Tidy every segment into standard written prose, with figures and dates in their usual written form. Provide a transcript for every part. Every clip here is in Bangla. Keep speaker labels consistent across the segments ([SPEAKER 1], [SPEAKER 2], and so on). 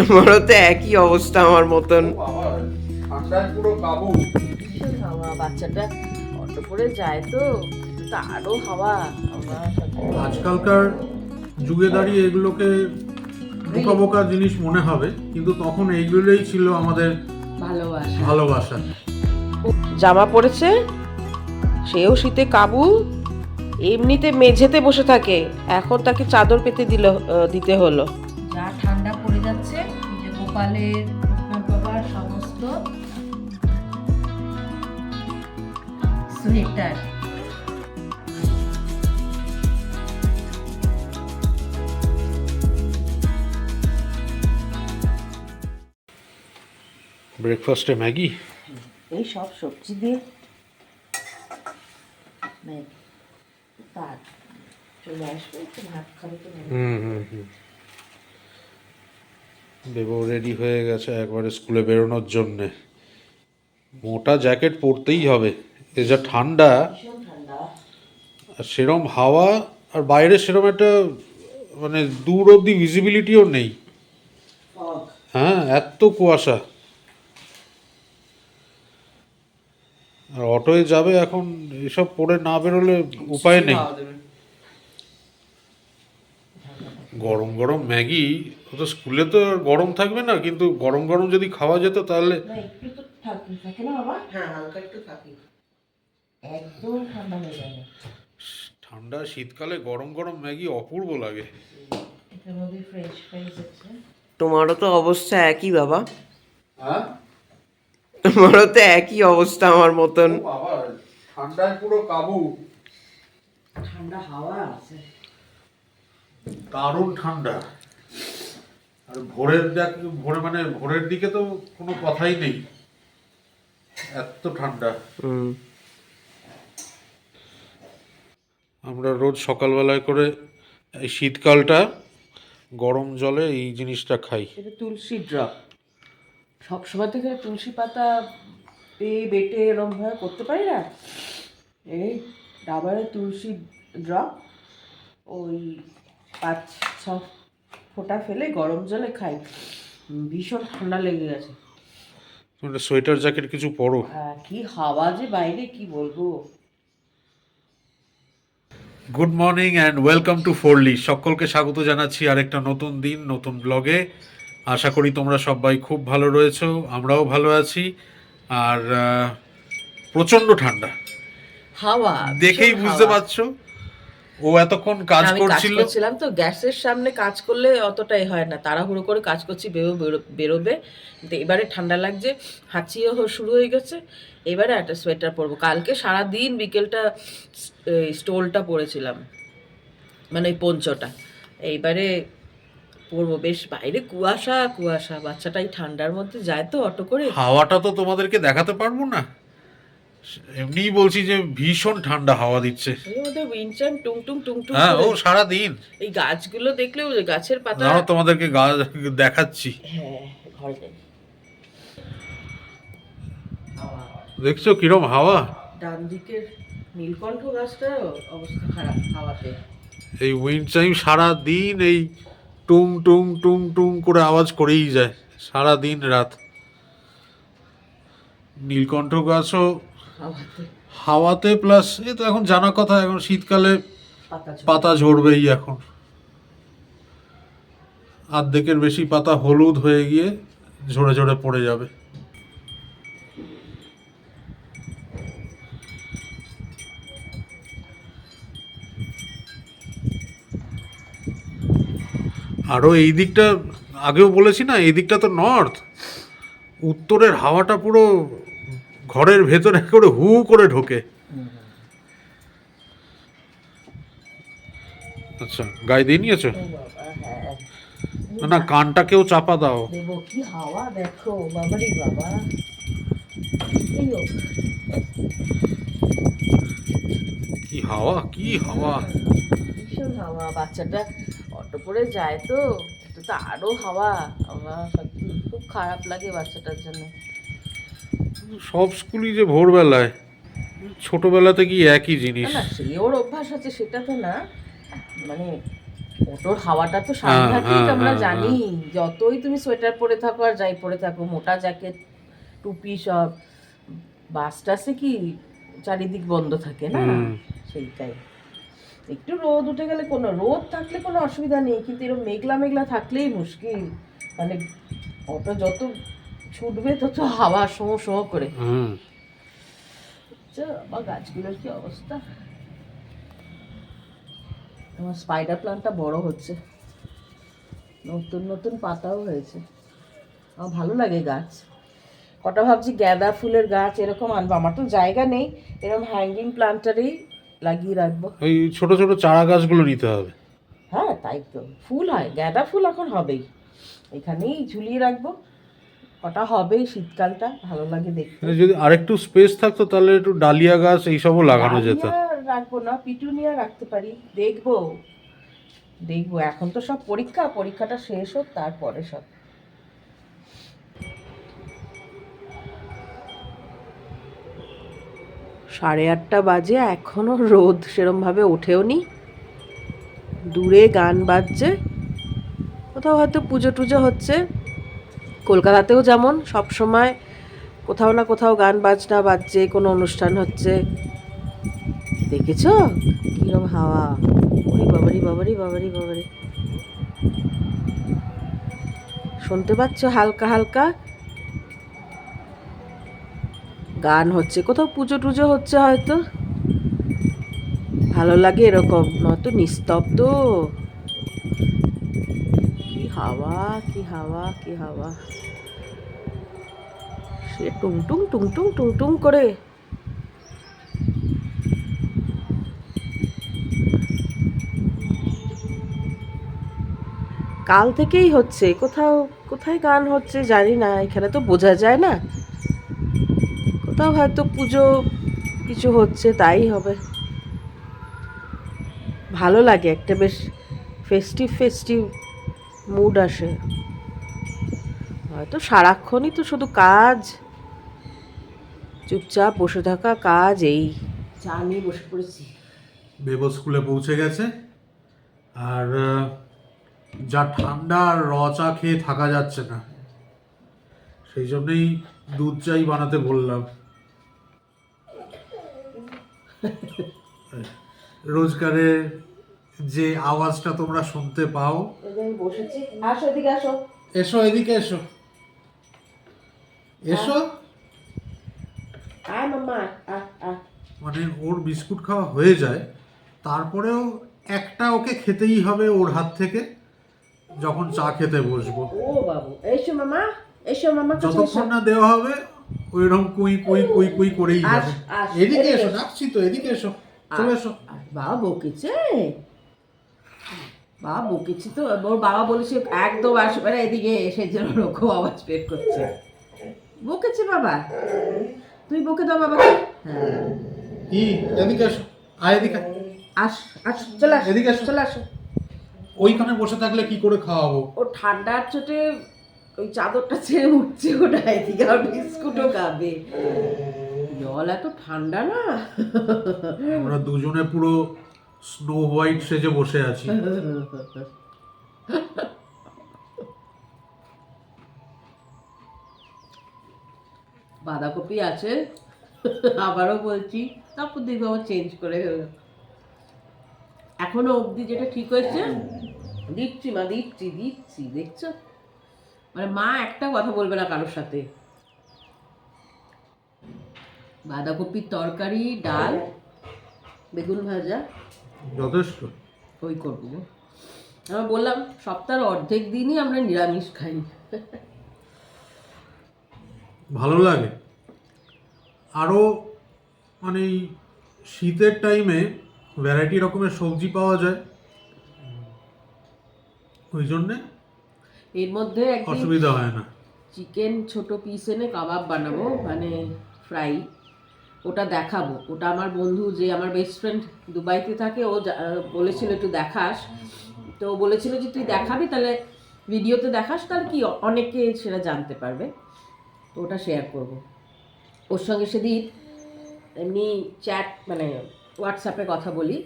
[SPEAKER 1] আমারও তো একই অবস্থা আমার মতন।
[SPEAKER 2] ঠান্ডায় পুরো কাবু।
[SPEAKER 3] ভীষণ হাওয়া, বাচ্চাটা অটো করে যায় তো আরো হাওয়া।
[SPEAKER 2] আজকালকার যুগে দাঁড়িয়ে এগুলোকে বোকা বোকা জিনিস মনে হবে, কিন্তু তখন এইগুলোই ছিল আমাদের
[SPEAKER 3] ভালোবাসা।
[SPEAKER 2] ভালোবাসা।
[SPEAKER 3] জামা পড়েছে, সেও শীতে কাবু। এমনিতে মেঝেতে বসে থাকে, এখন তাকে চাদর পেতে দিতে হলো। যা ঠান্ডা পড়ে যাচ্ছে, যে গোপালের রূপনাথ বাবার সমস্ত সোয়েটার।
[SPEAKER 2] ব্রেকফাস্টে ম্যাগি।
[SPEAKER 3] এই সব সবজি দিয়ে তার চলে আসবে, একটু ভাত খাবে তো।
[SPEAKER 2] দেবো রেডি হয়ে গেছে একবারে স্কুলে বেরোনোর জন্যে। মোটা জ্যাকেট পরতেই হবে, এ যা ঠান্ডা।
[SPEAKER 3] ভীষণ ঠান্ডা।
[SPEAKER 2] আর সেরম হাওয়া, আর বাইরে সেরম একটা মানে দূর অবধি ভিজিবিলিটিও নেই।
[SPEAKER 3] ফগ।
[SPEAKER 2] হ্যাঁ, এত কুয়াশা। আর অটোয় যাবে এখন, এসব পরে না বেরোলে উপায় নেই। গরম গরম ম্যাগি, ও তো স্কুলে তো আর গরম থাকবে না, কিন্তু গরম গরম যদি খাওয়া যেত তাহলে।
[SPEAKER 3] না, একটু তো থাকে না বাবা? হ্যাঁ, হালকা একটু থাকে, একদম ঠান্ডা হয়ে যায় না।
[SPEAKER 2] ঠান্ডা শীতকালে গরম গরম ম্যাগি অপূর্ব লাগে।
[SPEAKER 3] এটার মধ্যে ফ্রেঞ্চ ফ্রাইজ আছে।
[SPEAKER 1] তোমারও তো অবস্থা একই বাবা,
[SPEAKER 2] হ্যাঁ,
[SPEAKER 1] আমারও তো একই অবস্থা আমার মতন।
[SPEAKER 2] বাবা ঠান্ডায় পুরো কাবু।
[SPEAKER 3] ঠান্ডা হাওয়া আছে।
[SPEAKER 2] দারুণ ঠান্ডা। আর ভোরে মানে ভোরের দিকে তো কোনো কথাই নেই, এত ঠান্ডা। আমরা রোজ সকালবেলায় করে এই শীতকালটা গরম জলে এই জিনিসটা খাই।
[SPEAKER 3] এটা তুলসী ড্রপ। সব সময় থেকে তুলসী পাতা বেটে এরকম ভাবে করতে পারি না। এই ডাবরের তুলসী ড্রপ ওই 5-6 ফোঁটা ফেলে গরম জলে খাই। ভীষণ ঠান্ডা লেগে গেছে।
[SPEAKER 2] তোমরা সোয়েটার জ্যাকেট কিছু পরো।
[SPEAKER 3] কি হাওয়া যে বাইরে, কি বলবো।
[SPEAKER 2] Good morning and welcome to ফোরলি। সকলকে স্বাগত জানাচ্ছি আরেকটা নতুন দিন, নতুন ব্লগে। আশা করি তোমরা সবাই খুব ভালো রয়েছো, আমরাও ভালো আছি। আর প্রচণ্ড ঠান্ডা,
[SPEAKER 3] হাওয়া
[SPEAKER 2] দেখেই বুঝতে পারছো। ও এতক্ষণ কাজ করছিল,
[SPEAKER 3] করছিলাম তো গ্যাসের সামনে। কাজ করলে অতটাই হয় না, তাড়াহুড়ো করে কাজ করছি, বেরোবে। কিন্তু এবারে ঠান্ডা লাগছে, হাঁচিও শুরু হয়ে গেছে। এবারে একটা সোয়েটার পরবো। কালকে সারাদিন বিকেলটা স্টোলটা পরেছিলাম, মানে ওই পঞ্চটা। এইবারে পরবো। বেশ বাইরে কুয়াশা কুয়াশা, বাচ্চাটা এই ঠান্ডার মধ্যে যায় তো অটো করে।
[SPEAKER 2] হাওয়াটা তো তোমাদেরকে দেখাতে পারবো না, এমনিই বলছি যে ভীষণ ঠান্ডা হাওয়া দিচ্ছে।
[SPEAKER 3] এর মধ্যে উইন্ড চাইম টুং টুং টুং টুং
[SPEAKER 2] হ্যাঁ, ও
[SPEAKER 3] করে।
[SPEAKER 2] সারাদিন।
[SPEAKER 3] এই গাছগুলো দেখলেও, গাছের পাতা।
[SPEAKER 2] দাঁড়াও তোমাদেরকে দেখাচ্ছি।
[SPEAKER 3] হ্যাঁ, ঘরে যাই।
[SPEAKER 2] দেখছো কিরম হাওয়া।
[SPEAKER 3] ডান দিকের নীলকণ্ঠ গাছটার অবস্থা খারাপ হাওয়াতে।
[SPEAKER 2] এই উইন্ড চাইম সারা দিন এই টুং টুং টুং টুং করে আওয়াজ করেই যায় সারা দিন রাত। নীলকণ্ঠ গাছও
[SPEAKER 3] হাওয়াতে
[SPEAKER 2] হাওয়াতে প্লাস, এ তো এখন জানা কথা, এখন শীতকালে পাতা ঝরবেই এখন। অর্ধেকের বেশি পাতা হলুদ হয়ে গিয়ে ঝরে ঝরে পড়ে যাবে। আরও এই দিকটা, আগেও বলেছি না, এই দিকটা তো নর্থ, উত্তরের হাওয়াটা পুরো ঘরের ভেতরে করে হু করে ঢোকে। আচ্ছা, গায়ে দিয়ে নিয়েছো? না, কানটাকেও চাপা দাও।
[SPEAKER 3] দেবো। কি হাওয়া দেখো বাবারি বাবা।
[SPEAKER 2] কি হাওয়া, কি হাওয়া।
[SPEAKER 3] ভীষণ হাওয়া। বাচ্চাটা অটো করে যায় তো আরো হাওয়া। আমার সত্যি খুব খারাপ লাগে বাচ্চাটার জন্য।
[SPEAKER 2] সব স্কুলই যে ভোরবেলায়, ছোটবেলাতে কি একই জিনিস।
[SPEAKER 3] না, সে ওর অভ্যাস আছে, সেটা তো না। মানে ওটোর হাওয়াটা তো সাংঘাতিক,
[SPEAKER 2] হ্যাঁ,
[SPEAKER 3] আমরা
[SPEAKER 2] হ্যাঁ,
[SPEAKER 3] জানি। যতই তুমি সোয়েটার পরে থাকো আর যাই পরে থাকো, মোটা জ্যাকেট টুপি সব, বাস টাসে কি চারিদিক বন্ধ থাকে না,
[SPEAKER 2] হুম।
[SPEAKER 3] সেইটাই। একটু রোদ উঠে গেলে, কোনো রোদ থাকলে কোনো অসুবিধা নেই, কিন্তু এরকম মেঘলা মেঘলা থাকলেই মুশকিল। মানে অটো যত ছুটবে তত হাওয়া শো শো করে।
[SPEAKER 2] হুম।
[SPEAKER 3] আমার গাছগুলোর কি অবস্থা। আমার স্পাইডার প্লান্টটা বড় হচ্ছে, নতুন নতুন পাতাও হয়েছে। আমার ভালো লাগে গাছ। কটা ভাবছি গাঁদা ফুলের গাছ এরকম আনবো, আমার তো জায়গা নেই, এরকম হ্যাঙ্গিং প্লান্টারেই লাগিয়ে রাখবো।
[SPEAKER 2] ওই ছোট ছোট চারা গাছগুলো নিতে হবে।
[SPEAKER 3] হ্যাঁ তাই তো, ফুল হয়, গাঁদা ফুল এখন হবেই, এখানেই ঝুলিয়ে রাখবো। কটা হবেই, শীতকালটা ভালো লাগে দেখতে।
[SPEAKER 2] মানে যদি আরেকটু স্পেস থাকতো তাহলে একটু ডালিয়া গাছ এইসবও লাগানো যেত।
[SPEAKER 3] ডালিয়া রাখবো না, পিটুনিয়া রাখতে পারি, দেখবো দেখবো। এখন তো সব পরীক্ষাটা শেষ হোক তারপরে সব। সাড়ে 8টা বাজে, এখনো রোদ সেরমভাবে ওঠেও নি। দূরে গান বাজছে, কোথাও হয়তো পুজো টুজো হচ্ছে। কলকাতাতেও যেমন সব সময় কোথাও না কোথাও গান বাজনা বাজছে, কোনো অনুষ্ঠান হচ্ছে। দেখেছ কিরম হাওয়া, ওরে বাবারি বাবারি বাবারি বাবারি। শুনতে পাচ্ছ হালকা হালকা গান হচ্ছে, কোথাও পুজো টুজো হচ্ছে হয়তো। ভালো লাগে এরকম, নয়তো নিস্তব্ধ। কি হাওয়া, কি হাওয়া, কি হাওয়া, সে টুংটুং টুংটুং টুংটুং করে। কাল থেকেই হচ্ছে, কোথাও কোথায় গান হচ্ছে জানি না, এখানে তো বোঝা যায় না। কোথাও হয়তো পুজো কিছু হচ্ছে, তাই হবে। ভালো লাগে, একটা বেশ ফেস্টিভ ফেস্টিভ মুড আসে। হয়তো সারাক্ষণই তো শুধু কাজ, চুপচাপ বসে থাকা, কাজ, এই চা নিয়ে বসে পড়েছি।
[SPEAKER 2] বেবো স্কুলে পৌঁছে গেছে, আর যা ঠান্ডা আর র চা খেয়ে থাকা যাচ্ছে না, সেই জন্যই দুধ চাই বানাতে বললাম। রোজগারের যে আওয়াজটা তোমরা শুনতে পাও।
[SPEAKER 3] আমি বসেছি, আসো এদিকে আসো।
[SPEAKER 2] এসো এদিকে এসো, এসো।
[SPEAKER 3] আয় মাম্মা,
[SPEAKER 2] মানে ওর বিস্কুট খাওয়া হয়ে যায়, তারপরেও একটা ওকে খেতেই হবে ওর হাত থেকে যখন চা খেতে বসবো।
[SPEAKER 3] ও বাবু, এসো মামা, এসো মামা,
[SPEAKER 2] যতক্ষণ না দেওয়া হবে ওইরকম কুই কুই কুই কুই করেই
[SPEAKER 3] আস,
[SPEAKER 2] যাবে।
[SPEAKER 3] আস,
[SPEAKER 2] এদিকে
[SPEAKER 3] এদিকে
[SPEAKER 2] এসো,
[SPEAKER 3] এসো।
[SPEAKER 2] ডাকছি তো, এদিকে এসো, চলে এসো।
[SPEAKER 3] বাবা বকেছে, বাবা বকেছি তো, ওর বাবা বলেছে একদম আসবে না এদিকে, সেই জন্য ওরকম আওয়াজ বের করছে। বকেছে বাবা, তুই বকে দাও বাবাকে। হ্যাঁ,
[SPEAKER 2] কি, এদিকে এসো, আয় এদিকে।
[SPEAKER 3] আস, আস, চলে আস,
[SPEAKER 2] এদিকে এসো।
[SPEAKER 3] চলে আসো।
[SPEAKER 2] ওইখানে বসে থাকলে কি করে খাওয়াবো?
[SPEAKER 3] ও ঠান্ডার চোটে ওই চাদরটা ছেড়ে উঠছে, ওটা এদিকে আর বিস্কুটও খাবে। জল এত ঠান্ডা না।
[SPEAKER 2] আমরা দুজনে পুরো স্নো হোয়াইট সেজে বসে আছি।
[SPEAKER 3] বাঁধাকপি আছে, আবারও বলছি, তারপর দেখবো আবার চেঞ্জ করে। এখনো অবধি যেটা ঠিক হয়েছে দিচ্ছি মা, দিচ্ছি দিচ্ছি, দেখছো? মানে মা একটা কথা বলবে না কারোর সাথে। বাঁধাকপির তরকারি, ডাল, বেগুন ভাজা,
[SPEAKER 2] যথেষ্ট।
[SPEAKER 3] ওই করবো। আমরা বললাম সপ্তাহের অর্ধেক দিনই আমরা নিরামিষ খাই।
[SPEAKER 2] ভালো লাগে। আরও মানে এই শীতের টাইমে ভ্যারাইটি রকমের সবজি পাওয়া যায়, ওই জন্যে
[SPEAKER 3] এর মধ্যে একদিন
[SPEAKER 2] অসুবিধা হয় না।
[SPEAKER 3] চিকেন ছোট পিস এনে কাবাব বানাবো, মানে ফ্রাই, ওটা দেখাবো। ওটা আমার বন্ধু, যে আমার বেস্ট ফ্রেন্ড দুবাইতে থাকে, ও বলেছিল একটু দেখাস, তো ও বলেছিল যে তুই দেখাবি, তাহলে ভিডিওতে দেখাস, তাহলে কি অনেকে সেটা জানতে পারবে। তো ওটা শেয়ার করব ওর সঙ্গে। সেদিন এমনি চ্যাট, মানে হোয়াটসঅ্যাপে কথা বলি,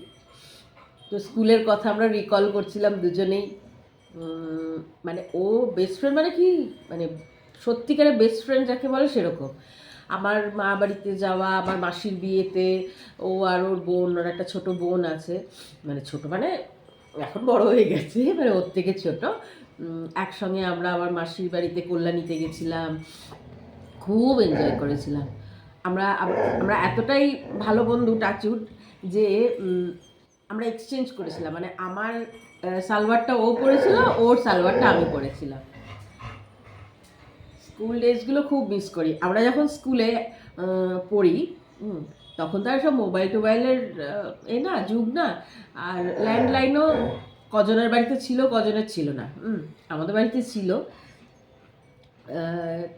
[SPEAKER 3] তো স্কুলের কথা আমরা রিকল করছিলাম দুজনেই। মানে ও বেস্ট ফ্রেন্ড মানে কি, মানে সত্যিকারের বেস্ট ফ্রেন্ড যাকে বলে সেরকম। আমার মা বাড়িতে যাওয়া, আমার মাসির বিয়েতে ও আর ওর বোন, ওর একটা ছোট বোন আছে, মানে ছোট মানে এখন বড় হয়ে গেছে, মানে ওর থেকে ছোট। একসঙ্গে আমরা আমার মাসির বাড়িতে কল্যাণীতে গেছিলাম, খুব এনজয় করেছিলাম। আমরা আমরা এতটাই ভালো বন্ধু টাচউড যে আমরা এক্সচেঞ্জ করেছিলাম, মানে আমার সালোয়ারটা ও পরেছিল, ওর সালোয়ারটা আমি পরেছিলাম। স্কুল ডেজগুলো খুব মিস করি। আমরা যখন স্কুলে পড়ি তখন তো আর সব মোবাইল টোবাইলের না যুগ না, আর ল্যান্ডলাইনও কজনের বাড়িতে ছিল, কজনের ছিল না। আমাদের বাড়িতে ছিল।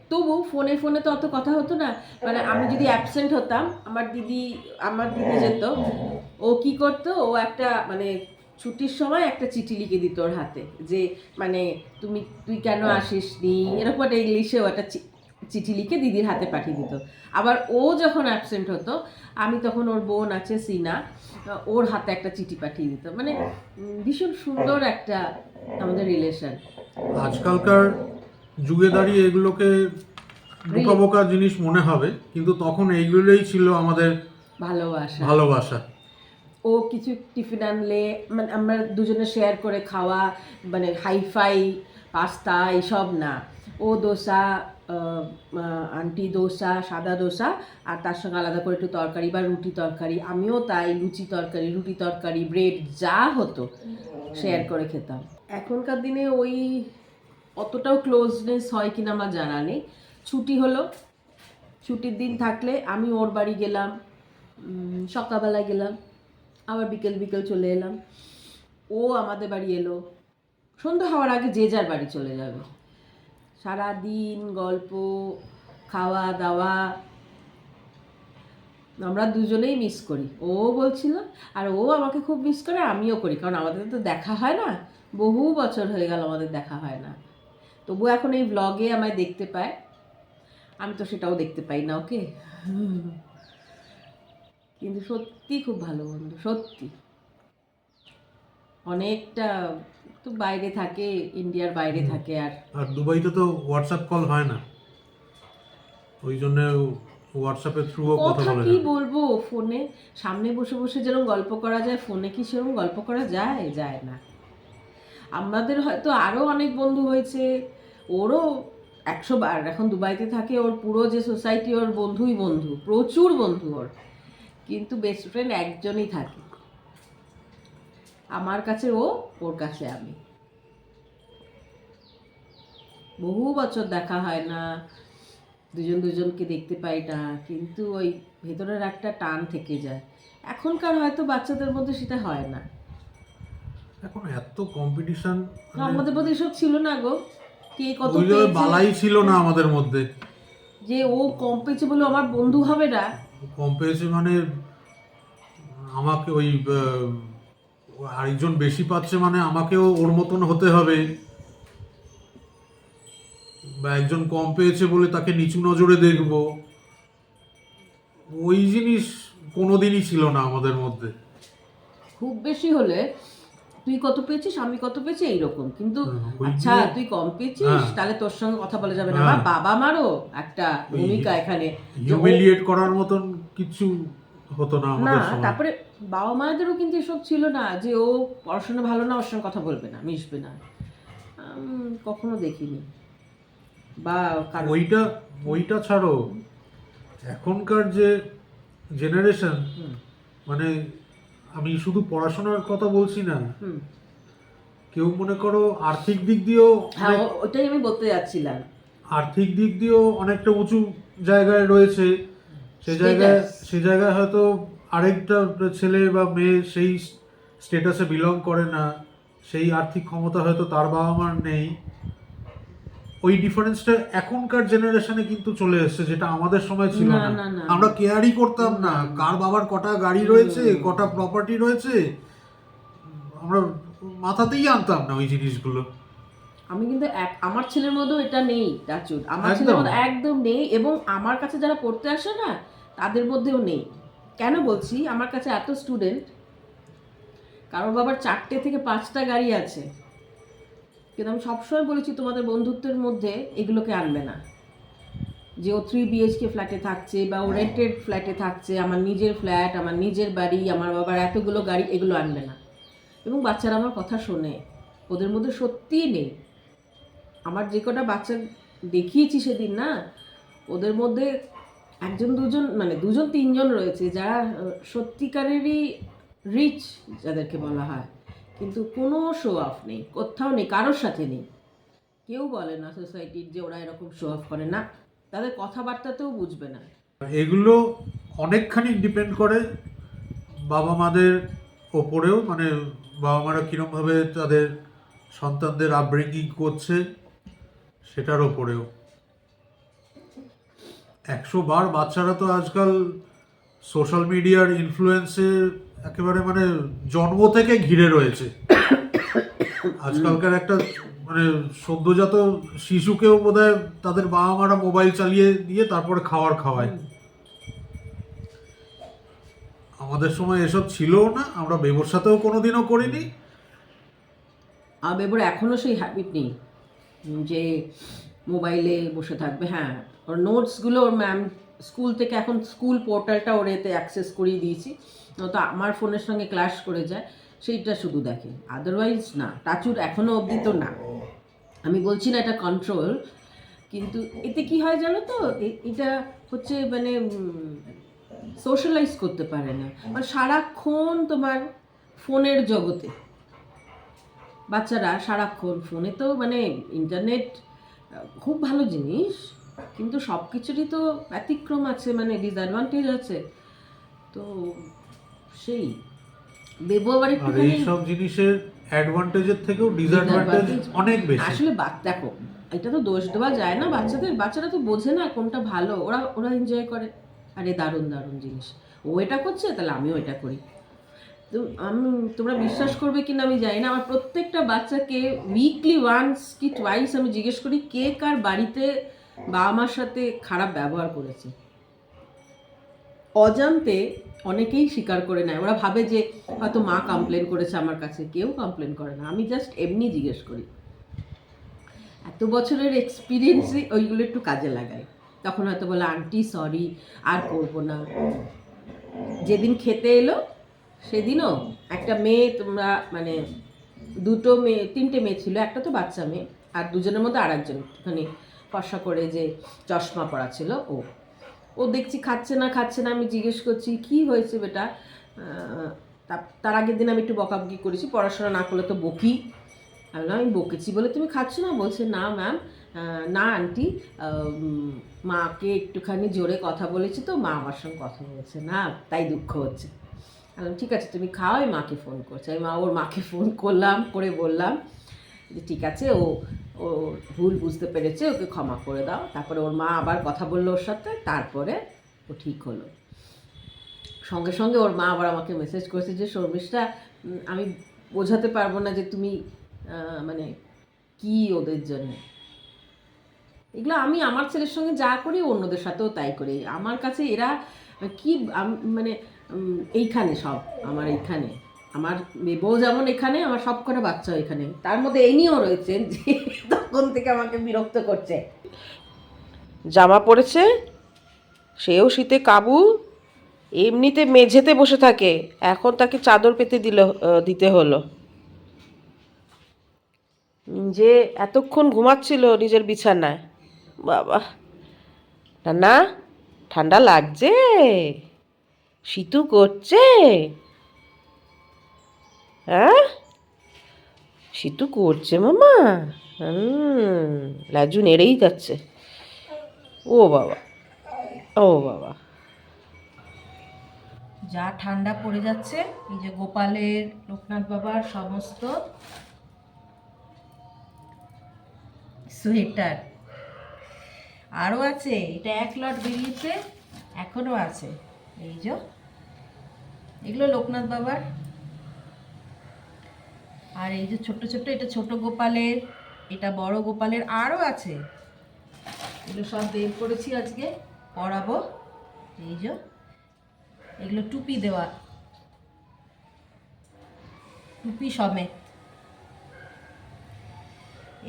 [SPEAKER 3] তবু ফোনে ফোনে তো অত কথা হতো না। মানে আমি যদি অ্যাবসেন্ট হতাম, আমার দিদি যেত, ও কি করতো, ও একটা মানে ছুটির সময় একটা চিঠি লিখে দিত ওর হাতে, যে মানে তুই কেন আসিসনি, এরকম একটা ইংলিশেও একটা চিঠি লিখে দিদির হাতে পাঠিয়ে দিত। আবার ও যখন অ্যাবসেন্ট হতো, আমি তখন, ওর বোন আছে সিনা, ওর হাতে একটা চিঠি পাঠিয়ে দিত। মানে ভীষণ সুন্দর একটা আমাদের রিলেশন।
[SPEAKER 2] আজকালকার যুগে দাঁড়িয়ে এগুলোকে বোকা বোকা জিনিস মনে হবে, কিন্তু তখন এইগুলোই ছিল আমাদের ভালোবাসা।
[SPEAKER 3] ও কিছু টিফিন আনলে মানে আমরা দুজনে শেয়ার করে খাওয়া, মানে হাইফাই পাস্তা এইসব না। ও দোসা, আন্টি দোসা, সাদা দোসা, আর তার সঙ্গে আলাদা করে একটু তরকারি বা রুটি তরকারি, আমিও তাই, লুচি তরকারি, রুটি তরকারি, ব্রেড যা হতো শেয়ার করে খেতাম। এখনকার দিনে ওই অতটাও ক্লোজনেস হয় কিনা আমার জানা নেই। ছুটি হলো, ছুটির দিন থাকলে আমি ওর বাড়ি গেলাম, সকালবেলা গেলাম, আবার বিকেল চলে এলাম, ও আমাদের বাড়ি এলো, সন্ধ্যা হওয়ার আগে যে যার বাড়ি চলে যাবে। সারাদিন গল্প, খাওয়া দাওয়া, আমরা দুজনেই মিস করি। ও বলছিল, আর ও আমাকে খুব মিস করে, আমিও করি, কারণ আমাদের তো দেখা হয় না, বহু বছর হয়ে গেল আমাদের দেখা হয় না। তবু এখন এই ব্লগে আমায় দেখতে পায়, আমি তো সেটাও দেখতে পাই না ওকে। কিন্তু সত্যি খুব ভালো বন্ধু, সত্যি। অনেকটা তো বাইরে থাকে, ইন্ডিয়ার বাইরে থাকে। আর
[SPEAKER 2] দুবাইতে তো হোয়াটসঅ্যাপ কল হয় না, ওই জন্য হোয়াটসঅ্যাপের থ্রুও কথা বলা
[SPEAKER 3] কি
[SPEAKER 2] যায়।
[SPEAKER 3] বলবো, ফোনে সামনে বসে বসে যেরকম গল্প করা যায়, ফোনে কি সেরকম গল্প করা যায় না। আমাদের হয়তো আরও অনেক বন্ধু হয়েছে, ওরও 100 বার। এখন দুবাইতে থাকে, ওর পুরো যে সোসাইটি, ওর বন্ধুই বন্ধু, প্রচুর বন্ধু ওর, কিন্তু বেস্ট ফ্রেন্ড একজনই থাকে। আমার কাছে ও, ওর কাছে আমি। বহু বছর দেখা হয় না, দুজনকে দেখতে পাই না, কিন্তু ওই ভেতরের একটা টান থেকে যায়। এখনকার হয়তো বাচ্চাদের মধ্যে সেটা হয় না।
[SPEAKER 2] এখন এত কম্পিটিশন,
[SPEAKER 3] আমাদের মধ্যে এসব ছিল না গো। কে কত
[SPEAKER 2] বালাই ছিল না আমাদের মধ্যে,
[SPEAKER 3] যে ও কম পেয়েছে বলে আমার বন্ধু হবে না।
[SPEAKER 2] কম পেয়েছে মানে আমাকে ওই আরেকজন বেশি পাচ্ছে মানে আমাকেও ওর মতন হতে হবে, বা একজন কম পেয়েছে বলে তাকে নিচু নজরে দেখব, ওই জিনিস কোনোদিনই ছিল না আমাদের মধ্যে।
[SPEAKER 3] খুব বেশি হলে তুই কত পেয়েছিস, আমি কত পেয়েছি, এইরকম। কিন্তু আচ্ছা তুই কম পেয়েছিস, তাহলে তোর সঙ্গে কথা বলা যাবে না। আমার বাবা মারও একটা ভূমিকা এখানে,
[SPEAKER 2] হিউমিলিয়েট করার মতন কিছু হতো না আমাদের সময়।
[SPEAKER 3] তারপরে বাবা মায়েদেরও কিন্তু এসব ছিল না যে ও পড়াশোনা ভালো না, ওর সঙ্গে কথা বলবে না, মিশবে না, কখনো দেখিনি। বা
[SPEAKER 2] ওইটা ছাড়ো, এখনকার যে জেনারেশন, মানে আমি শুধু পড়াশোনার কথা বলছি না, কেউ মনে করো আর্থিক দিক দিয়েও,
[SPEAKER 3] ওটাই আমি বলতে যাচ্ছিলাম,
[SPEAKER 2] আর্থিক দিক দিয়েও অনেকটা উঁচু জায়গায় রয়েছে। সে জায়গায় হয়তো আরেকটা ছেলে বা মেয়ে সেই স্টেটাসে বিলং করে না, সেই আর্থিক ক্ষমতা হয়তো তার বাবা মার নেই। ওই ডিফারেন্সটা এখনকার জেনারেশনে কিন্তু চলে এসেছে, যেটা আমাদের সময় ছিল না। আমরা কেয়ারই করতাম না কার বাবার কটা গাড়ি রয়েছে, কটা প্রপার্টি রয়েছে, আমরা মাথাতেই আনতাম না ওই জিনিসগুলো।
[SPEAKER 3] আমি কিন্তু আমার ছেলের মধ্যেও এটা নেই টাচুড, আমার ছেলের মধ্যে একদম নেই। এবং আমার কাছে যারা পড়তে আসে না, তাদের মধ্যেও নেই। কেন বলছি, আমার কাছে এত স্টুডেন্ট কারোর বাবার 4টে থেকে 5টা গাড়ি আছে, কিন্তু আমি সবসময় বলেছি তোমাদের বন্ধুত্বের মধ্যে এগুলোকে আনবে না, যে ও 3 BHK ফ্ল্যাটে থাকছে বা ও রেন্টেড ফ্ল্যাটে থাকছে, আমার নিজের ফ্ল্যাট, আমার নিজের বাড়ি, আমার বাবার এতগুলো গাড়ি, এগুলো আনবে না। এবং বাচ্চারা আমার কথা শোনে, ওদের মধ্যে সত্যিই নেই। আমার যে কটা বাচ্চা দেখিয়েছি সেদিন না, ওদের মধ্যে একজন দুজন মানে দুজন তিনজন রয়েছে যারা সত্যিকারেরই রিচ, যাদেরকে বলা হয়, কিন্তু কোনো শো অফ নেই, কোথাও নেই, কারোর সাথে নেই। কেউ বলে না সোসাইটির যে ওরা এরকম শো অফ করে না, তাদের কথাবার্তাতেও বুঝবে না।
[SPEAKER 2] এগুলো অনেকখানি ডিপেন্ড করে বাবা মাদের ওপরেও, মানে বাবা মারা কীরমভাবে তাদের সন্তানদের আপব্রিঙ্গিং করছে সেটার ওপরেও। 100 বার বাচ্চারা তো আজকাল সোশ্যাল মিডিয়ার ইনফ্লুয়েন্সে একেবারে মানে জন্ম থেকে ঘিরে রয়েছে। আজকালকার একটা মানে সদ্যজাত শিশুকেও বোধহয় তাদের বাবা মারা মোবাইল চালিয়ে দিয়ে তারপরে খাওয়ায়। আমাদের সময় এসব ছিলও না, আমরা বেবোর সাথেও কোনোদিনও করিনি।
[SPEAKER 3] আর বেবুর এখনও সেই হ্যাবিট নেই যে মোবাইলে বসে থাকবে। হ্যাঁ, ওর নোটসগুলো ওর ম্যাম স্কুল থেকে, এখন স্কুল পোর্টালটা ওর এতে অ্যাক্সেস করিয়ে দিয়েছি, তো আমার ফোনের সঙ্গে ক্লাস করে যায়, সেইটা শুধু দেখে, আদারওয়াইজ না। টাচুর এখনও অবধি তো না। আমি বলছি না এটা কন্ট্রোল, কিন্তু এতে কি হয় জানো তো, এটা হচ্ছে মানে সোশ্যালাইজ করতে পারে না, মানে সারাক্ষণ তোমার ফোনের জগতে। বাচ্চারা সারাক্ষণ ফোনে, তো মানে ইন্টারনেট খুব ভালো জিনিস, কিন্তু সব কিছুরই তো ব্যতিক্রম আছে, মানে ডিসঅ্যাডভান্টেজ আছে। তো সেই বেবু আবার একটু
[SPEAKER 2] এইসব জিনিসের অ্যাডভান্টেজের থেকেও ডিসঅ্যাডভান্টেজ অনেক বেশি।
[SPEAKER 3] আসলে দেখো, এটা তো দোষ দেওয়া যায় না বাচ্চারা তো বোঝে না কোনটা ভালো, ওরা এনজয় করে, আরে দারুণ দারুণ জিনিস, ও এটা করছে তাহলে আমিও এটা করি। তো তোমরা বিশ্বাস করবে কিনা আমি জানি না, আমার প্রত্যেকটা বাচ্চাকে উইকলি ওয়ান্স কি টুয়াইস আমি জিজ্ঞেস করি কে কার বাড়িতে বাবা মার সাথে খারাপ ব্যবহার করেছে। অজান্তে অনেকেই স্বীকার করে নেয়, ওরা ভাবে যে হয়তো মা কমপ্লেন করেছে আমার কাছে, কেউ কমপ্লেন করে না, আমি জাস্ট এমনি জিজ্ঞেস করি। এত বছরের এক্সপিরিয়েন্সই ওইগুলো একটু কাজে লাগায়, তখন হয়তো বলে আন্টি সরি আর করবো না। যেদিন খেতে এলো সেদিনও একটা মেয়ে, তোমরা মানে 3টে মেয়ে ছিল, একটা তো বাচ্চা মেয়ে, আর দুজনের মধ্যে আর একজন একটুখানি ফর্সা করে যে চশমা পরা ছিল, ও দেখছি খাচ্ছে না, আমি জিজ্ঞেস করছি কি হয়েছে বেটা। তার আগের দিন আমি একটু বকাবকি করেছি, পড়াশোনা না করলে তো বকি। আমি বকেছি বলে তুমি খাচ্ছ না? বলছে না ম্যাম, না আন্টি, মাকে একটুখানি জোরে কথা বলেছি তো, মা আমার সঙ্গে কথা বলছে না, তাই দুঃখ হচ্ছে। ঠিক আছে তুমি খাও, আমি মাকে ফোন করছি। আমি ওর মাকে ফোন করে বললাম যে ঠিক আছে, ও ভুল বুঝতে পেরেছে, ওকে ক্ষমা করে দাও। তারপরে ওর মা আবার কথা বললো ওর সাথে, তারপরে ও ঠিক হলো। সঙ্গে সঙ্গে ওর মা আবার আমাকে মেসেজ করেছে যে শর্মিষ্ঠা, আমি বোঝাতে পারবো না যে তুমি মানে কি ওদের জন্য। এগুলো আমি আমার ছেলের সঙ্গে যা করি অন্যদের সাথেও তাই করি। আমার কাছে এরা কি মানে এইখানে সব আমার, এইখানে আমার বউ যেমন এখানে, আমার সব কটা বাচ্চাও এখানে, তার মধ্যে এই নিয়েও রয়েছেন যে তখন থেকে আমাকে বিরক্ত করছে।
[SPEAKER 1] জামা পরেছে, সেও শীতে কাবু, এমনিতে মেঝেতে বসে থাকে, এখন তাকে চাদর পেতে দিতে হলো। যে এতক্ষণ ঘুমাচ্ছিল নিজের বিছানায়, বাবা না, ঠান্ডা লাগছে, শীতু করছে, হ্যাঁ শীতু করছে মামা, লাজু নেড়েই যাচ্ছে, ও বাবা,
[SPEAKER 3] যা ঠান্ডা পড়ে যাচ্ছে, এই যে গোপালের, লোকনাথ বাবার সমস্ত সোয়েটার আরও আছে, এটা 1 লট বেরিয়েছে, এখনও আছে। এই যে এগুলো লোকনাথ বাবার, আর এই যে ছোট্ট ছোট্ট, এটা ছোট গোপালের, এটা বড় গোপালের, আরও আছে। এগুলো সব বের করেছি, আজকে পরাবো। এই যে এগুলো টুপি দেওয়া, টুপি সমেত।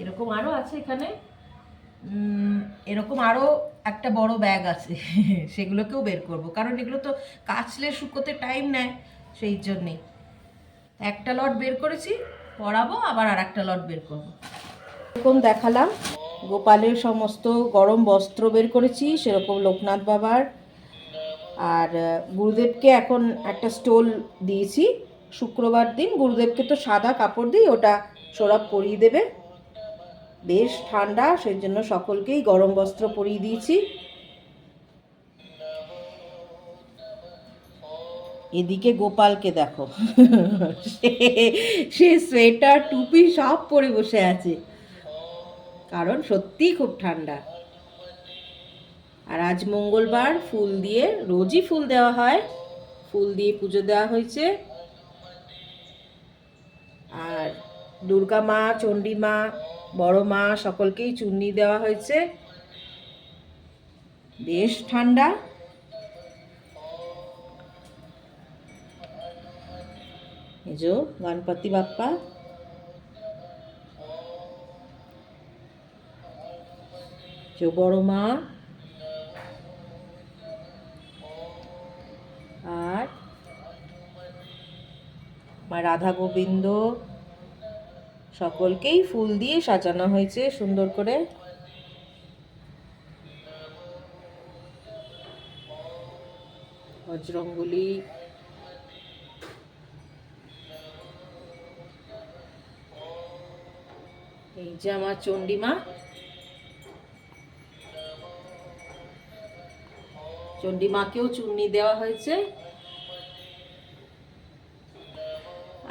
[SPEAKER 3] এরকম আরো আছে এখানে, এরকম আরো একটা বড় ব্যাগ আছে সেগুলোকেও বের করব, কারণ এগুলো তো কাচলে শুকোতে টাইম নেয়, সেই জন্যেই একটা লট বের করেছি, পরাবো, আবার আর একটা লট বের করবো। এরকম দেখালাম গোপালের সমস্ত গরম বস্ত্র বের করেছি, সেরকম লোকনাথ বাবার। আর গুরুদেবকে এখন একটা স্টোল দিয়েছি, শুক্রবার দিন গুরুদেবকে তো সাদা কাপড় দিই, ওটা সৌরভ পরিয়ে দেবে। বেশ ঠান্ডা, সেই জন্য সকলকেই গরম বস্ত্র পরিয়ে দিয়েছি। এদিকে গোপালকে দেখো সে সোয়েটার টুপি সব পরে বসে আছে, কারণ সত্যিই খুব ঠান্ডা। আর আজ মঙ্গলবার, ফুল দিয়ে, রোজই ফুল দেওয়া হয়, ফুল দিয়ে পুজো দেওয়া হয়েছে। আর দুর্গা মা, চণ্ডী মা, বড় মা সকলকেই চুন্নি দেওয়া হয়েছে। বেশ ঠান্ডা। এই যে গণপতি বাপ্পা, যে বড় মা, আর মা রাধা গোবিন্দ, সকলকেই ফুল দিয়ে সাজানো হয়েছে সুন্দর করে। বজরঙ্গলি, এই যে আমার চণ্ডীমা, চণ্ডীমাকেও চুন্নি দেওয়া হয়েছে।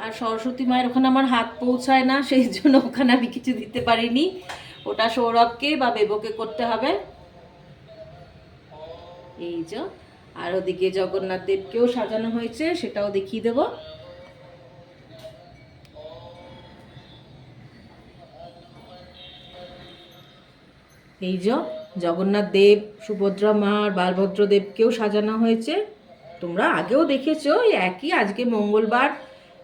[SPEAKER 3] আর সরস্বতী মায়ের ওখানে আমার হাত পৌঁছায় না, সেই জন্য ওখানে আমি কিছু দিতে পারিনি, ওটা সৌরভকে বা বেবকে করতে হবে। এই যে, আর ওদিকে জগন্নাথ দেবকেও সাজানো হয়েছে, সেটাও দেখিয়ে দেব। এই যে জগন্নাথ দেব, সুভদ্রা মা আর বালভদ্র দেবকেও সাজানো হয়েছে। তোমরা আগেও দেখেছো, এই একই, আজকে মঙ্গলবার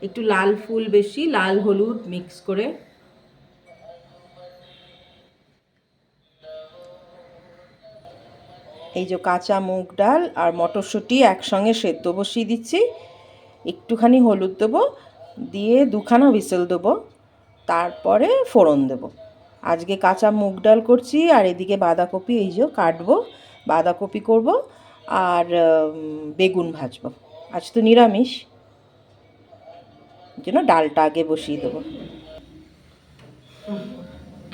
[SPEAKER 3] একটু লাল ফুল বেশি, লাল হলুদ মিক্স করে। এই যে কাঁচা মুগ ডাল আর মটরশুঁটি একসঙ্গে সেদ্ধ বসিয়ে দিচ্ছি, একটুখানি হলুদ দেবো, দিয়ে দুখানা হুইসেল দেবো, তারপরে ফোড়ন দেবো। আজকে কাঁচা মুগ ডাল করছি, আর এদিকে বাঁধাকপি এই যে কাটবো, বাঁধাকপি করব, আর বেগুন ভাজবো। আজ তো নিরামিষ, জন্য ডালটা আগে বসিয়ে দেবো।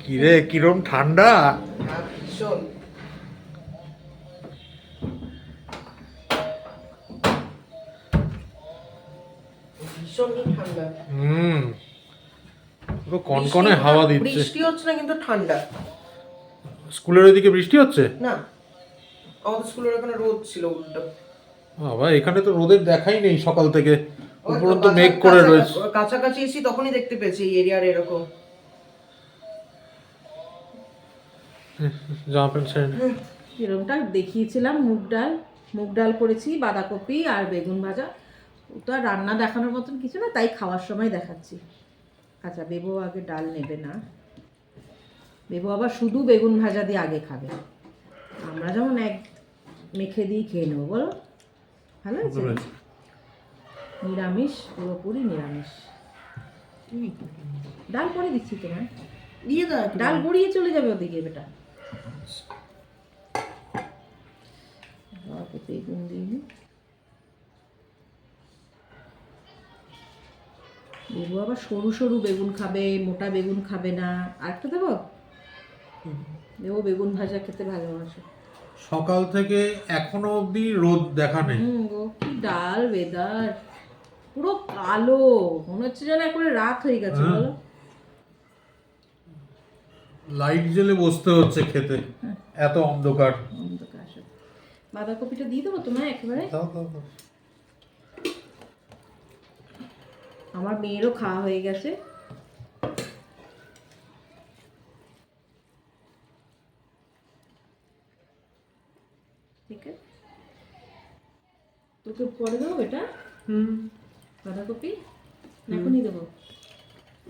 [SPEAKER 2] কিরে কিরম ঠান্ডা!
[SPEAKER 1] ভীষণ ভীষণই ঠান্ডা।
[SPEAKER 2] পুরো কনকনে হাওয়া দিচ্ছে।
[SPEAKER 1] বৃষ্টি হচ্ছে না, কিন্তু ঠান্ডা।
[SPEAKER 2] স্কুলের ওইদিকে বৃষ্টি হচ্ছে
[SPEAKER 1] না, আমাদের স্কুলের ওখানে রোদ ছিল উল্টো।
[SPEAKER 2] বাবা, এখানে তো রোদের দেখাই নেই সকাল থেকে, উপরন্ত মেঘ করে রয়েছে।
[SPEAKER 1] কাছাকাছি এসি তখনই দেখতে পেয়েছি এই এরিয়ার এরকম।
[SPEAKER 2] জামা প্যান্ট ছেড়ে নে।
[SPEAKER 3] এরকমটা দেখিয়েছিলাম, মুগ ডাল করেছি, বাঁধাকপি আর বেগুন ভাজা। ও তো আর রান্না দেখানোর মতন কিছু না, তাই খাওয়ার সময় দেখাচ্ছি। আচ্ছা, বেবু আগে ডাল নেবে না, বেবু আবার শুধু বেগুন ভাজা দিয়ে আগে খাবে। আমরা যেমন এক মেখে দিয়ে খেয়ে নেবো, বলো ভালো আছে? নিরামিষ, পুরোপুরি নিরামিষ। ডাল পরে দিচ্ছি তোমায়, দিয়ে দাও, ডাল গড়িয়ে চলে যাবে ওদিকে বেটা। বেগুন দিয়ে বেবু আবার সরু সরু বেগুন খাবে, মোটা বেগুন খাবে না। আরেকটা দেবো? বেবু বেগুন ভাজা খেতে ভালোবাসে।
[SPEAKER 2] সকাল থেকে এখনো অবধি রোদ দেখা নেই।
[SPEAKER 3] গো, কি ডাল ওয়েদার, পুরো কালো, মনে হচ্ছে যেন একবারে রাত হয়ে গেছে, বলো।
[SPEAKER 2] লাইট জ্বেলে বসতে হচ্ছে খেতে, এত অন্ধকার।
[SPEAKER 3] বাঁধাকপিটা দিয়ে দেবো তোমায় একেবারে।
[SPEAKER 2] দাও দাও দাও।
[SPEAKER 3] আমার মেয়েরও খাওয়া হয়ে গেছে। ঠিক আছে, তোকে পরে দেবো এটা। বাঁধাকপি এখনই দেবো,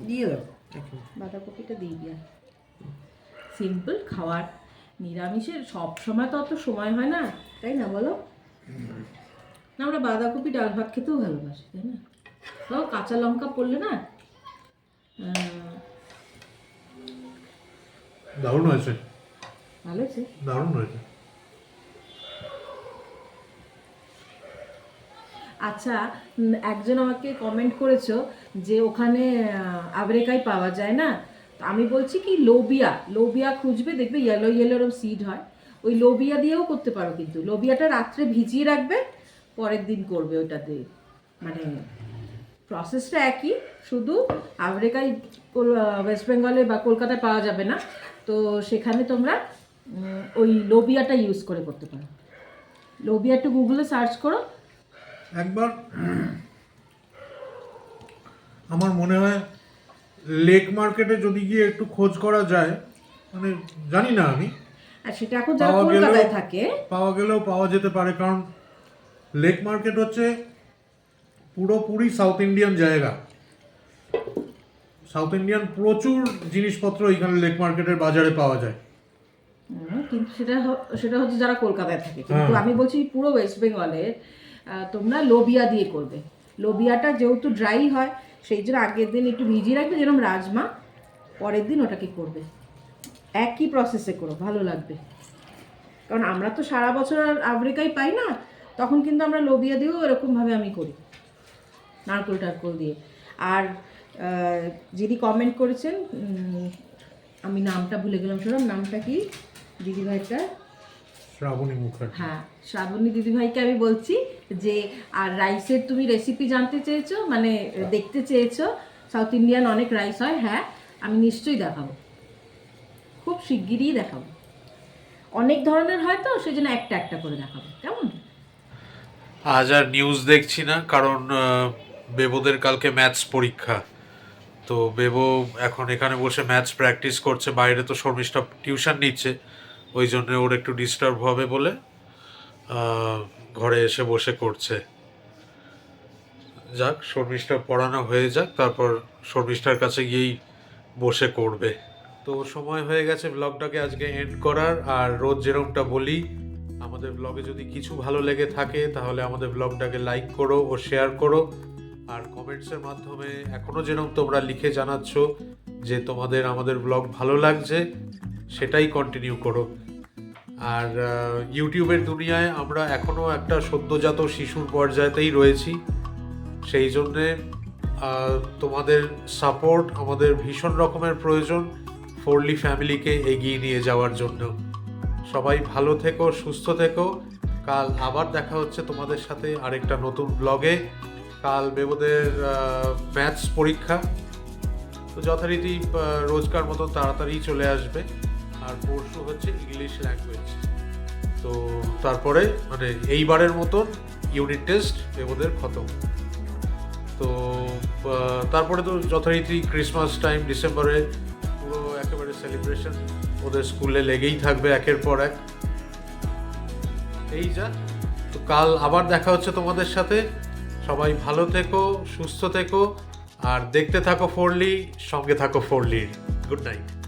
[SPEAKER 1] দিয়ে দেবো।
[SPEAKER 3] বাঁধাকপিটা দিয়ে দিয়া। সিম্পল খাওয়ার, নিরামিষের সব সময় তো অত সময় হয় না, তাই না বলো? না, আমরা বাঁধাকপি ডাল ভাত খেতেও ভালোবাসি, তাই না? তো কাঁচা লঙ্কা পড়লে না,
[SPEAKER 2] দারুণ হয়েছে,
[SPEAKER 3] ভালো হয়েছে।
[SPEAKER 2] দারুণ হয়েছে।
[SPEAKER 3] আচ্ছা, একজন আমাকে কমেন্ট করেছো যে ওখানে আবরেকাই পাওয়া যায় না। তো আমি বলছি কি, লোবিয়া খুঁজবে, দেখবে ইয়েলো ইয়েলো এরকম সিড হয়, ওই লোবিয়া দিয়েও করতে পারো। কিন্তু লোবিয়াটা রাত্রে ভিজিয়ে রাখবে, পরের দিন করবে ওটাতে। মানে প্রসেসটা একই, শুধু আবরেকাই ওয়েস্ট বেঙ্গলে বা কলকাতায় পাওয়া যাবে না, তো সেখানে তোমরা ওই লোবিয়াটা ইউজ করে করতে পারো। লোবিয়া একটু গুগলে সার্চ করো।
[SPEAKER 2] একবার আমার মনে হয় লেক মার্কেটে যদি গিয়ে একটু খোঁজ করা যায়, মানে জানি না আমি,
[SPEAKER 3] আর সেটা এখন যারা
[SPEAKER 2] পাওয়া গেলেও-
[SPEAKER 3] কলকাতায় থাকে,
[SPEAKER 2] পাওয়া গেলেও পাওয়া যেতে পারে, কারণ লেক মার্কেট হচ্ছে পুরোপুরি সাউথ ইন্ডিয়ান জায়গা। সাউথ ইন্ডিয়ান প্রচুর জিনিসপত্র এখানে লেক মার্কেটের বাজারে পাওয়া যায়।
[SPEAKER 3] কিন্তু সেটা হচ্ছে যারা কলকাতায় থাকে। কিন্তু আমি বলছি পুরো ওয়েস্ট বেঙ্গলে তোমরা লোবিয়া দিয়ে করবে। লোবিয়াটা যেহেতু ড্রাই হয়, সেই জন্য আগের দিন একটু ভিজিয়ে রাখবে, যেরকম রাজমা, পরের দিন ওটাকে করবে। একই প্রসেসে করো, ভালো লাগবে। কারণ আমরা তো সারা বছর আর আবরেকাই পাই না, তখন কিন্তু আমরা লোবিয়া দিয়েও এরকমভাবে আমি করি, নারকোল টারকোল দিয়ে। আর যিনি কমেন্ট করেছেন, আমি নামটা ভুলে গেলাম, শোনাম নামটা কি দিদিভাইটা?
[SPEAKER 2] শ্রাবণী মুখার্জি।
[SPEAKER 3] হ্যাঁ, শ্রাবণী দিদিভাইকে আমি বলছি যে, আর রাইসের তুমি রেসিপি জানতে চেয়েছো, মানে দেখতে চেয়েছো, সাউথ ইন্ডিয়ান অনেক রাইস হয়। হ্যাঁ, আমি নিশ্চয়ই দেখাবো, খুব শিগগিরই দেখাবো। অনেক ধরনের হয় তো, সেই জন্য একটা একটা করে দেখাবো, কেমন?
[SPEAKER 2] আজ আর নিউজ দেখছি না, কারণ বেবোদের কালকে ম্যাথস পরীক্ষা। তো বেবো এখন এখানে বসে ম্যাথস প্র্যাকটিস করছে, বাইরে তো শর্মিষ্ঠা টিউশন নিচ্ছে, ওই জন্য ওর একটু ডিস্টার্ব হবে বলে ঘরে এসে বসে করছে। যাক, শর্মিষ্ঠা পড়ানো হয়ে যাক, তারপর শর্মিষ্ঠার কাছে গিয়েই বসে করবে। তো সময় হয়ে গেছে ব্লগটাকে আজকে এন্ড করার। আর রোজ যেরকমটা বলি, আমাদের ব্লগে যদি কিছু ভালো লেগে থাকে তাহলে আমাদের ব্লগটাকে লাইক করো ও শেয়ার করো। আর কমেন্টসের মাধ্যমে এখনও যেরকম তোমরা লিখে জানাচ্ছ যে তোমাদের আমাদের ব্লগ ভালো লাগছে, সেটাই কন্টিনিউ করো। আর ইউটিউবের দুনিয়ায় আমরা এখনও একটা সদ্যজাত শিশুর পর্যায়েতেই রয়েছি, সেই জন্যে তোমাদের সাপোর্ট আমাদের ভীষণ রকমের প্রয়োজন ফোরলি ফ্যামিলিকে এগিয়ে নিয়ে যাওয়ার জন্য। সবাই ভালো থেকো, সুস্থ থেকো। কাল আবার দেখা হচ্ছে তোমাদের সাথে আরেকটা নতুন ব্লগে। কাল বেবোদের ম্যাথস পরীক্ষা, তো যথারীতি রোজকার মতো তাড়াতাড়ি চলে আসবে। আর পরশু হচ্ছে ইংলিশ ল্যাঙ্গুয়েজ। তো তারপরে মানে এইবারের মতন ইউনিট টেস্ট বেবোদের খতম। তো তারপরে তো যথারীতি ক্রিসমাস টাইম, ডিসেম্বরে পুরো একেবারে সেলিব্রেশন ওদের স্কুলে লেগেই থাকবে একের পর এক। এই যা, তো কাল আবার দেখা হচ্ছে তোমাদের সাথে। সবাই ভালো থেকো, সুস্থ থেকো, আর দেখতে থাকো ফোরলি, সঙ্গে থাকো ফোরলির। Good night.